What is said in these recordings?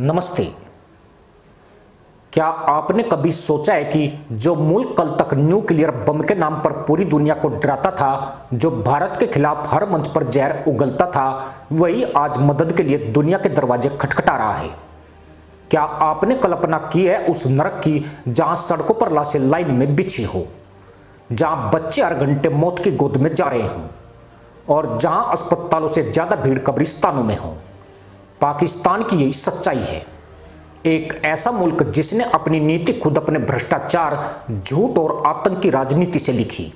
नमस्ते। क्या आपने कभी सोचा है कि जो मुल्क कल तक न्यूक्लियर बम के नाम पर पूरी दुनिया को डराता था, जो भारत के खिलाफ हर मंच पर जहर उगलता था, वही आज मदद के लिए दुनिया के दरवाजे खटखटा रहा है। क्या आपने कल्पना की है उस नरक की जहां सड़कों पर लाशें लाइन में बिछी हो, जहां बच्चे हर घंटे मौत की गोद में जा रहे हों और जहां अस्पतालों से ज्यादा भीड़ कब्रिस्तानों में हो। पाकिस्तान की यही सच्चाई है। एक ऐसा मुल्क जिसने अपनी नीति खुद अपने भ्रष्टाचार, झूठ और आतंकी राजनीति से लिखी।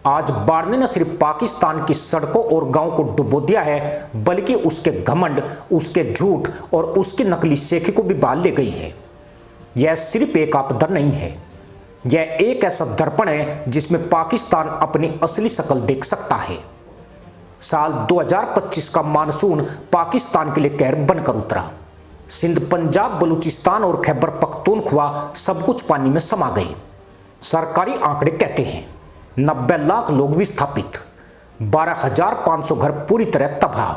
आज बाढ़ ने न सिर्फ पाकिस्तान की सड़कों और गांवों को डुबो दिया है, बल्कि उसके घमंड, उसके झूठ और उसकी नकली शेखी को भी बहा ले गई है। यह सिर्फ एक आपदा नहीं है, यह एक ऐसा दर्पण है जिसमें पाकिस्तान अपनी असली शक्ल देख सकता है। साल 2025 का मानसून पाकिस्तान के लिए कहर बनकर उतरा। सिंध, पंजाब, बलूचिस्तान और खैबर पख्तूनख्वा सब कुछ पानी में समा गए। सरकारी आंकड़े कहते हैं 90 लाख लोग विस्थापित, 12,500 घर पूरी तरह तबाह,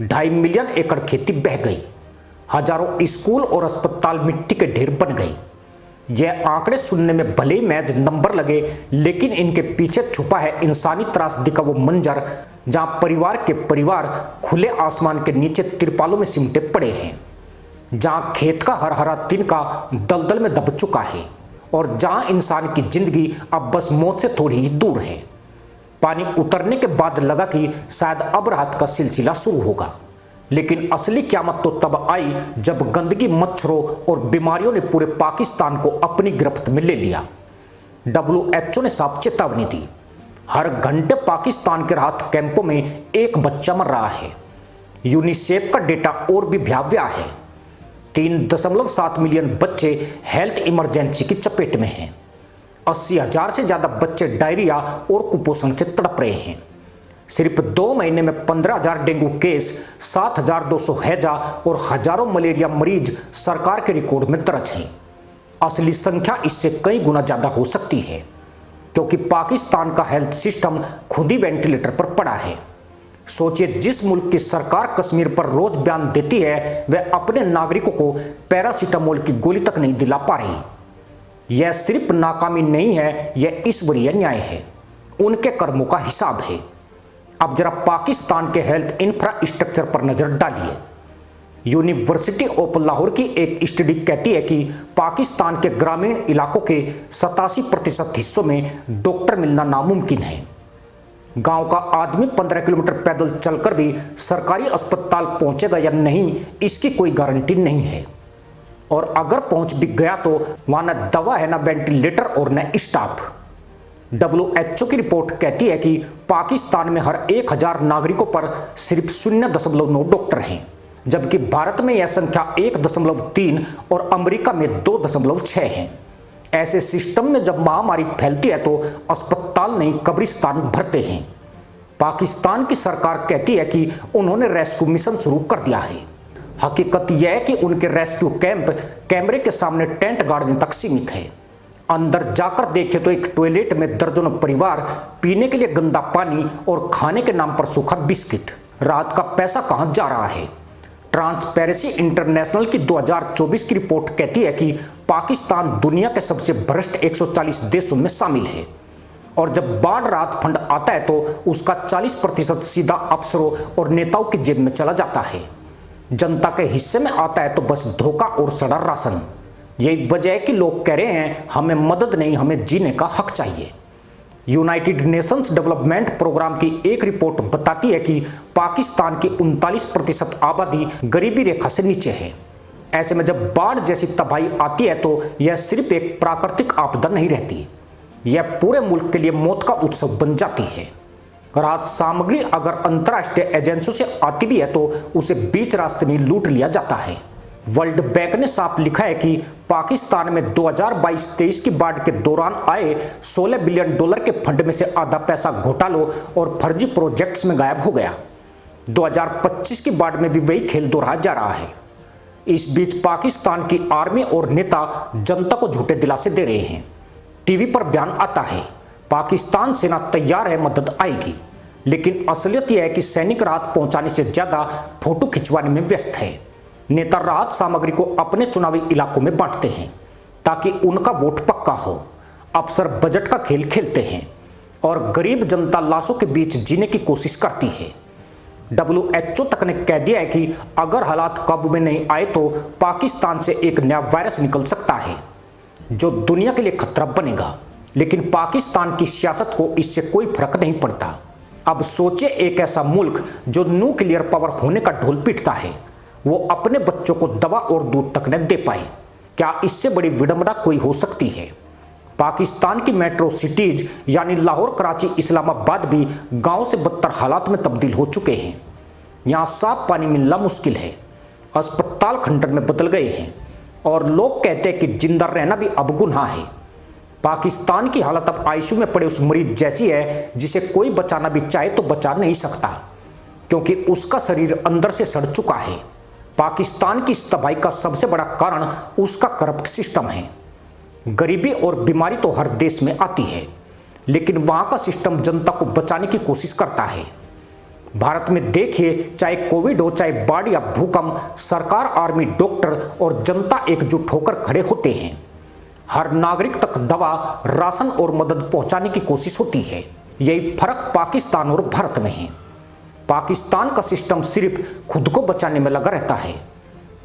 2.5 मिलियन एकड़ खेती बह गई, हजारों स्कूल और अस्पताल मिट्टी के ढेर बन गए। यह आंकड़े सुनने में भले ही महज नंबर लगे, लेकिन इनके पीछे छुपा है इंसानी त्रासदी का वो मंजर जहां परिवार के परिवार खुले आसमान के नीचे तिरपालों में सिमटे पड़े हैं, जहां खेत का हर हरा तिनका दलदल में दब चुका है और जहां इंसान की जिंदगी अब बस मौत से थोड़ी ही दूर है। पानी उतरने के बाद लगा कि शायद अब राहत का सिलसिला शुरू होगा, लेकिन असली क़यामत तो तब आई जब गंदगी, मच्छरों और बीमारियों ने पूरे पाकिस्तान को अपनी गिरफ्त में ले लिया। WHO ने साफ चेतावनी दी। हर घंटे पाकिस्तान के राहत कैंपों में एक बच्चा मर रहा है। यूनिसेफ का डेटा और भी भयावह है। 3.7 मिलियन बच्चे हेल्थ इमरजेंसी की चपेट में हैं। 80,000 से ज्यादा बच्चे डायरिया और कुपोषण से तड़प रहे हैं। सिर्फ 2 महीने में 15,000 डेंगू केस, 7,200 हैजा और हजारों मलेरिया मरीज सरकार के रिकॉर्ड में दर्ज हैं। असली संख्या इससे कई गुना ज्यादा हो सकती है, क्योंकि पाकिस्तान का हेल्थ सिस्टम खुद ही वेंटिलेटर पर पड़ा है। सोचिए, जिस मुल्क की सरकार कश्मीर पर रोज बयान देती है, वह अपने नागरिकों को पैरासीटामोल की गोली तक नहीं दिला पा रही। यह सिर्फ नाकामी नहीं है, यह ईश्वरीय न्याय है, उनके कर्मों का हिसाब है। अब जरा पाकिस्तान के हेल्थ इंफ्रास्ट्रक्चर पर नजर डालिए। यूनिवर्सिटी ऑफ लाहौर की एक स्टडी कहती है कि पाकिस्तान के ग्रामीण इलाकों के 87% हिस्सों में डॉक्टर मिलना नामुमकिन है। गांव का आदमी 15 किलोमीटर पैदल चलकर भी सरकारी अस्पताल पहुंचेगा या नहीं, इसकी कोई गारंटी नहीं है। और अगर पहुंच भी गया तो वहां न दवा है, न वेंटिलेटर और न स्टाफ। WHO की रिपोर्ट कहती है कि पाकिस्तान में हर 1,000 नागरिकों पर सिर्फ 0.9 डॉक्टर हैं, जबकि भारत में यह संख्या 1.3 और अमेरिका में 2.6 है। ऐसे सिस्टम में जब महामारी फैलती है तो अस्पताल नहीं, कब्रिस्तान भरते हैं। पाकिस्तान की सरकार कहती है कि उन्होंने रेस्क्यू मिशन शुरू कर दिया है। हकीकत यह है कि उनके रेस्क्यू कैंप कैमरे के सामने टेंट गाड़ने तक सीमित है। अंदर जाकर देखें तो एक टॉयलेट में दर्जनों परिवार पीने के लिए गंदा पानी और खाने के नाम पर सूखा बिस्किट। रात का पैसा कहां जा रहा है? ट्रांसपेरेंसी इंटरनेशनल की 2024 की रिपोर्ट कहती है कि पाकिस्तान दुनिया के सबसे भ्रष्ट 140 देशों में शामिल है, और जब बाढ़ राहत फंड आता है तो उसका 40% सीधा अफसरों और नेताओं की जेब में चला जाता है। जनता के हिस्से में आता है तो बस धोखा और सड़ा राशन। यही वजह है कि लोग कह रहे हैं हमें मदद नहीं, हमें जीने का हक चाहिए। यूनाइटेड नेशंस डेवलपमेंट प्रोग्राम की एक रिपोर्ट बताती है कि पाकिस्तान की 39% आबादी गरीबी रेखा से नीचे है। ऐसे में जब बाढ़ जैसी तबाही आती है तो यह सिर्फ एक प्राकृतिक आपदा नहीं रहती, यह पूरे मुल्क के लिए मौत का उत्सव बन जाती है। राहत सामग्री अगर अंतर्राष्ट्रीय एजेंसियों से आती भी है तो उसे बीच रास्ते में लूट लिया जाता है। वर्ल्ड बैंक ने साफ लिखा है कि पाकिस्तान में 2022-23 की बाढ़ के दौरान आए $16 बिलियन के फंड में से आधा पैसा घोटालों और फर्जी प्रोजेक्ट्स में गायब हो गया। 2025 की बाढ़ में भी वही खेल दोहराया जा रहा है। इस बीच पाकिस्तान की आर्मी और नेता जनता को झूठे दिलासे दे रहे हैं। टीवी पर बयान आता है पाकिस्तान सेना तैयार है, मदद आएगी, लेकिन असलियत यह है कि सैनिक राहत पहुंचाने से ज्यादा फोटो खिंचवाने में व्यस्त है। नेता राहत सामग्री को अपने चुनावी इलाकों में बांटते हैं ताकि उनका वोट पक्का हो। अफसर बजट का खेल खेलते हैं और गरीब जनता लाशों के बीच जीने की कोशिश करती है। WHO तक ने कह दिया है कि अगर हालात काबू में नहीं आए तो पाकिस्तान से एक नया वायरस निकल सकता है जो दुनिया के लिए खतरा बनेगा। लेकिन पाकिस्तान की सियासत को इससे कोई फर्क नहीं पड़ता। अब सोचिए, एक ऐसा मुल्क जो न्यूक्लियर पावर होने का ढोल पीटता है, वो अपने बच्चों को दवा और दूध तक न दे पाए। क्या इससे बड़ी विडंबना कोई हो सकती है? पाकिस्तान की मेट्रो सिटीज यानी लाहौर, कराची, इस्लामाबाद भी गांव से बदतर हालात में तब्दील हो चुके हैं। यहां साफ पानी मिलना मुश्किल है, अस्पताल खंडर में बदल गए हैं और लोग कहते हैं कि जिंदा रहना भी अब गुनाह है। पाकिस्तान की हालत अब आईसीयू में पड़े उस मरीज जैसी है जिसे कोई बचाना भी चाहे तो बचा नहीं सकता, क्योंकि उसका शरीर अंदर से सड़ चुका है। पाकिस्तान की इस तबाही का सबसे बड़ा कारण उसका करप्ट सिस्टम है। गरीबी और बीमारी तो हर देश में आती है, लेकिन वहां का सिस्टम जनता को बचाने की कोशिश करता है। भारत में देखिए, चाहे कोविड हो, चाहे बाढ़ या भूकंप, सरकार, आर्मी, डॉक्टर और जनता एकजुट होकर खड़े होते हैं। हर नागरिक तक दवा, राशन और मदद पहुंचाने की कोशिश होती है। यही फर्क पाकिस्तान और भारत में है। पाकिस्तान का सिस्टम सिर्फ खुद को बचाने में लगा रहता है।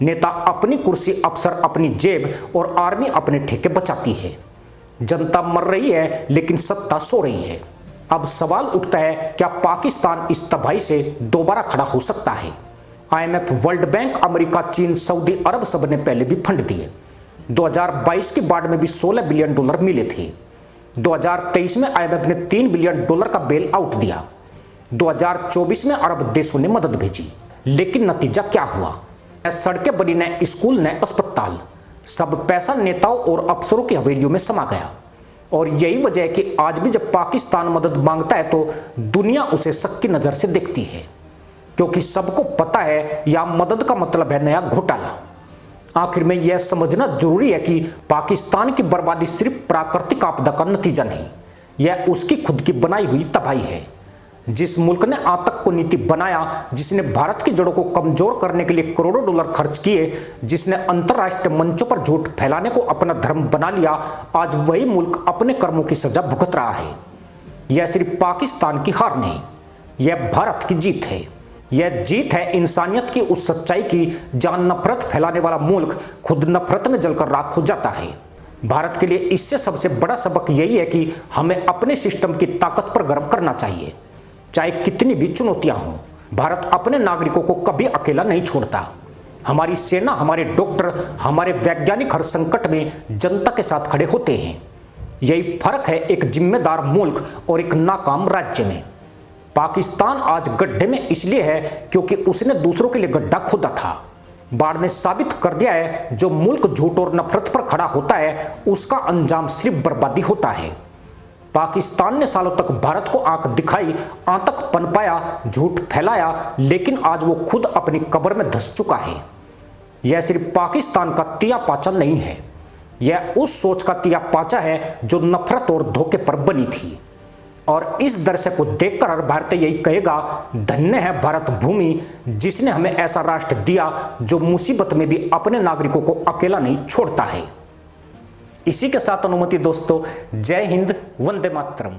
नेता अपनी कुर्सी, अफसर अपनी जेब और आर्मी अपने ठेके बचाती है। जनता मर रही है लेकिन सत्ता सो रही है। अब सवाल उठता है, क्या पाकिस्तान इस तबाही से दोबारा खड़ा हो सकता है? IMF, वर्ल्ड बैंक, अमेरिका, चीन, सऊदी अरब सब ने पहले भी फंड दिए। 2022 की बाढ़ में भी $16 बिलियन मिले थे। 2023 में IMF ने $3 बिलियन का बेल आउट दिया। 2024 में अरब देशों ने मदद भेजी, लेकिन नतीजा क्या हुआ? न सड़कें बनी, न स्कूल, न अस्पताल। सब पैसा नेताओं और अफसरों की हवेलियों में समा गया। और यही वजह है कि आज भी जब पाकिस्तान मदद मांगता है तो दुनिया उसे शक की नजर से देखती है, क्योंकि सबको पता है यह मदद का मतलब है नया घोटाला। आखिर में यह समझना जरूरी है कि पाकिस्तान की बर्बादी सिर्फ प्राकृतिक आपदा का नतीजा नहीं, यह उसकी खुद की बनाई हुई तबाही है। जिस मुल्क ने आतंक को नीति बनाया, जिसने भारत की जड़ों को कमजोर करने के लिए करोड़ों डॉलर खर्च किए, जिसने अंतर्राष्ट्रीय मंचों पर झूठ फैलाने को अपना धर्म बना लिया, आज वही मुल्क अपने कर्मों की सजा भुगत रहा है। यह सिर्फ पाकिस्तान की हार नहीं, यह भारत की जीत है। यह जीत है इंसानियत की उस सच्चाई की जहां नफरत फैलाने वाला मुल्क खुद नफरत में जलकर राख हो जाता है। भारत के लिए इससे सबसे बड़ा सबक यही है कि हमें अपने सिस्टम की ताकत पर गर्व करना चाहिए, चाहे कितनी भी चुनौतियां हों। भारत अपने नागरिकों को कभी अकेला नहीं छोड़ता। हमारी सेना, हमारे डॉक्टर, हमारे वैज्ञानिक हर संकट में जनता के साथ खड़े होते हैं। यही फर्क है एक जिम्मेदार मुल्क और एक नाकाम राज्य में। पाकिस्तान आज गड्ढे में इसलिए है क्योंकि उसने दूसरों के लिए गड्ढा खोदा था। बाढ़ ने साबित कर दिया है, जो मुल्क झूठ और नफरत पर खड़ा होता है उसका अंजाम सिर्फ बर्बादी होता है। पाकिस्तान ने सालों तक भारत को आंख दिखाई, आतंक पनपाया, झूठ फैलाया, लेकिन आज वो खुद अपनी कब्र में धंस चुका है। यह सिर्फ पाकिस्तान का तिया पाचा नहीं है, यह उस सोच का तिया पाचा है जो नफरत और धोखे पर बनी थी। और इस दृश्य को देखकर हर भारतीय यही कहेगा, धन्य है भारत भूमि जिसने हमें ऐसा राष्ट्र दिया जो मुसीबत में भी अपने नागरिकों को अकेला नहीं छोड़ता है। इसी के साथ अनुमति दोस्तों, जय हिंद, वंदे मातरम।